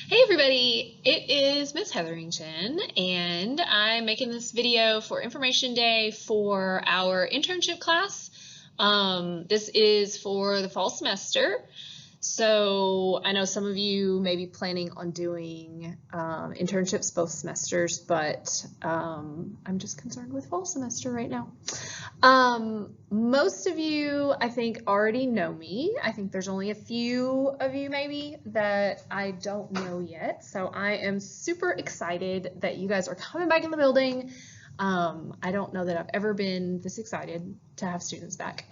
Hey everybody, it is Miss Hetherington and I'm making this video for Information Day for our internship class. This is for the fall semester. So I know some of you may be planning on doing internships both semesters, but I'm just concerned with fall semester right now. Most of you, I think, already know me. I think there's only a few of you maybe that I don't know yet. So I am super excited that you guys are coming back in the building. I don't know that I've ever been this excited to have students back.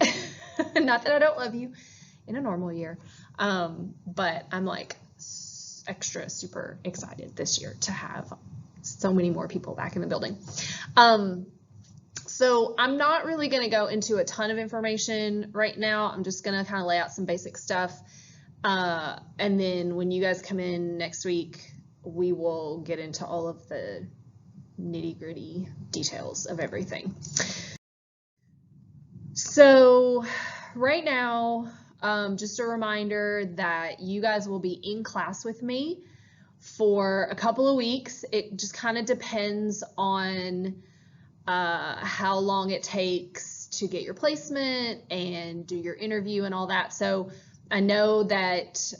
Not that I don't love you in a normal year, but I'm like extra super excited this year to have so many more people back in the building. So I'm not really going to go into a ton of information right now. I'm just going to kind of lay out some basic stuff. And then when you guys come in next week, we will get into all of the nitty-gritty details of everything. So right now, just a reminder that you guys will be in class with me for a couple of weeks. It just kind of depends on how long it takes to get your placement and do your interview and all that. So I know that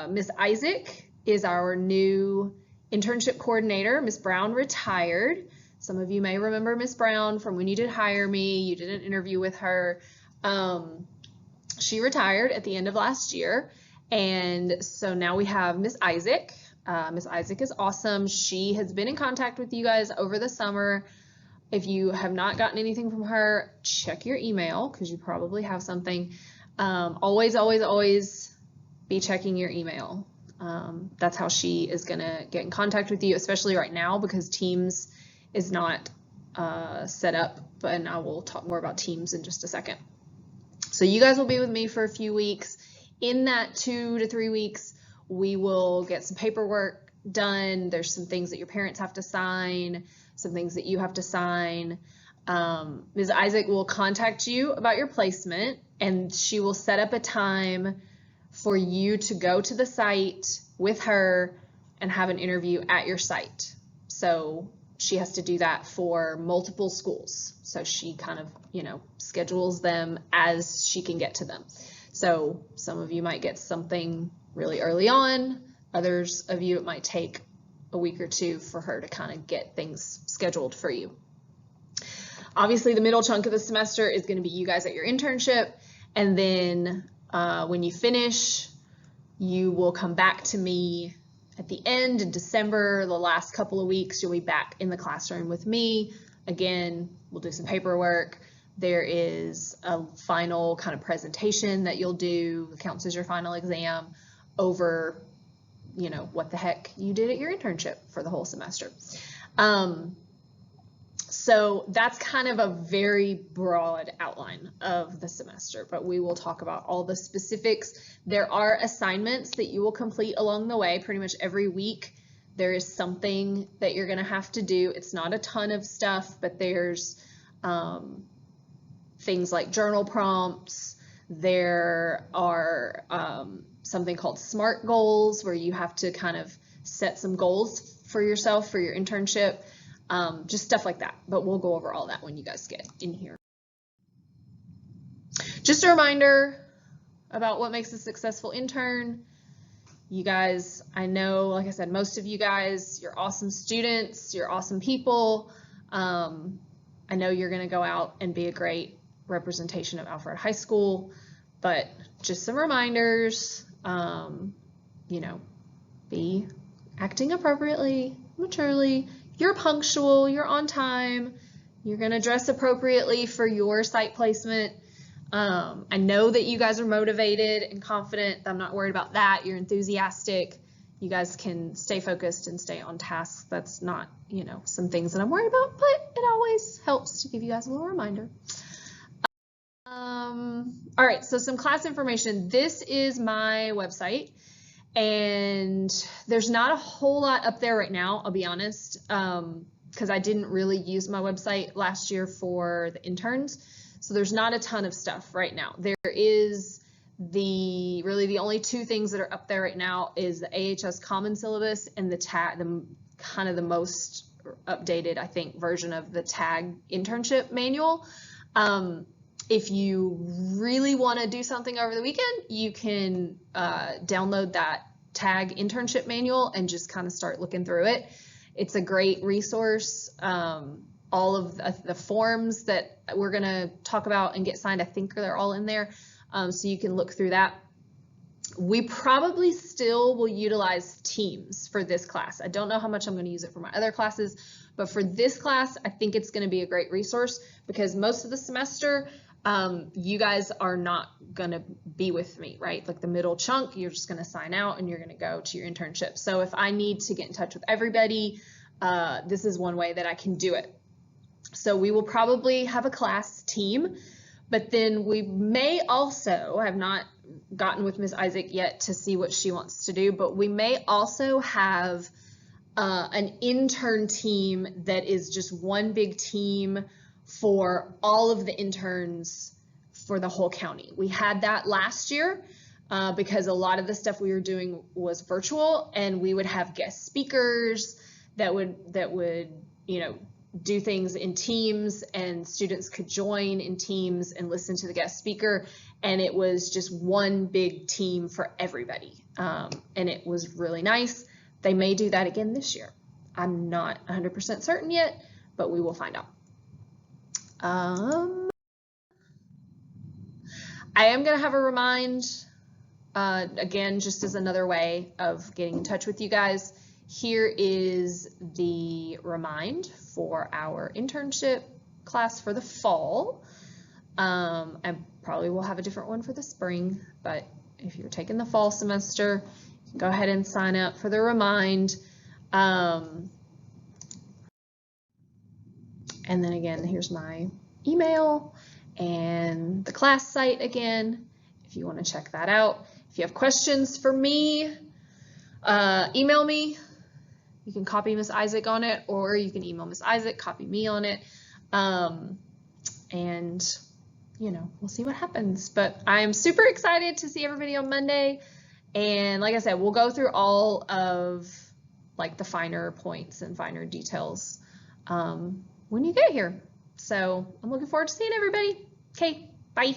Ms. Isaac is our new internship coordinator. Ms. Brown retired. Some of you may remember Ms. Brown from when you did hire me. You did an interview with her. She retired at the end of last year. And so now we have Ms. Isaac. Ms. Isaac is awesome. She has been in contact with you guys over the summer. If you have not gotten anything from her, check your email because you probably have something. Always, always, always be checking your email. That's how she is going to get in contact with you, especially right now because Teams is not set up, and I will talk more about Teams in just a second. So you guys will be with me for a few weeks. In that 2 to 3 weeks, we will get some paperwork done. There's some things that your parents have to sign, some things that you have to sign. Ms. Isaac will contact you about your placement, and she will set up a time for you to go to the site with her and have an interview at your site. So she has to do that for multiple schools. So she kind of, schedules them as she can get to them. So some of you might get something really early on. Others of you, it might take a week or two for her to kind of get things scheduled for you. Obviously, the middle chunk of the semester is going to be you guys at your internship. And then when you finish, you will come back to me at the end in December. The last couple of weeks, you'll be back in the classroom with me. Again, we'll do some paperwork. There is a final kind of presentation that you'll do that counts as your final exam over, what the heck you did at your internship for the whole semester. So that's kind of a very broad outline of the semester, but we will talk about all the specifics. There are assignments that you will complete along the way. Pretty much every week there is something that you're going to have to do. It's not a ton of stuff, but there's things like journal prompts. There are something called SMART goals, where you have to kind of set some goals for yourself for your internship. Just stuff like that, but we'll go over all that when you guys get in here. Just a reminder about what makes a successful intern. You guys, I know, like I said, most of you guys, you're awesome students, you're awesome people. I know you're gonna go out and be a great representation of Alfred High School, but just some reminders, be acting appropriately, maturely. You're punctual, you're on time, you're gonna dress appropriately for your site placement. I know that you guys are motivated and confident. I'm not worried about that. You're enthusiastic. You guys can stay focused and stay on task. That's not, some things that I'm worried about, but it always helps to give you guys a little reminder. All right, so some class information. This is my website. And there's not a whole lot up there right now, I'll be honest, because I didn't really use my website last year for the interns. So there's not a ton of stuff right now. There is really the only two things that are up there right now is the AHS Common Syllabus and the kind of the most updated, I think, version of the TAG Internship Manual. If you really want to do something over the weekend, you can download that TAG Internship Manual and just kind of start looking through it. It's a great resource. All of the forms that we're going to talk about and get signed, I think they're all in there. So you can look through that. We probably still will utilize Teams for this class. I don't know how much I'm going to use it for my other classes, but for this class, I think it's going to be a great resource because most of the semester, you guys are not going to be with me, right? Like the middle chunk, you're just going to sign out and you're going to go to your internship. So if I need to get in touch with everybody, this is one way that I can do it. So we will probably have a class team, but then we may also, I have not gotten with Ms. Isaac yet to see what she wants to do, but we may also have an intern team that is just one big team for all of the interns for the whole county. We had that last year because a lot of the stuff we were doing was virtual, and we would have guest speakers that would do things in teams, and students could join in teams and listen to the guest speaker, and it was just one big team for everybody, and it was really nice. They may do that again this year. I'm not 100% certain yet, but we will find out. I am going to have a remind, again, just as another way of getting in touch with you guys. Here is the remind for our internship class for the fall. I probably will have a different one for the spring, but if you're taking the fall semester, you can go ahead and sign up for the remind. And then again, here's my email and the class site again, if you want to check that out. If you have questions for me, email me. You can copy Miss Isaac on it, or you can email Miss Isaac, copy me on it. And we'll see what happens. But I'm super excited to see everybody on Monday. And like I said, we'll go through all of like the finer points and finer details when you get here. So I'm looking forward to seeing everybody. Okay, bye.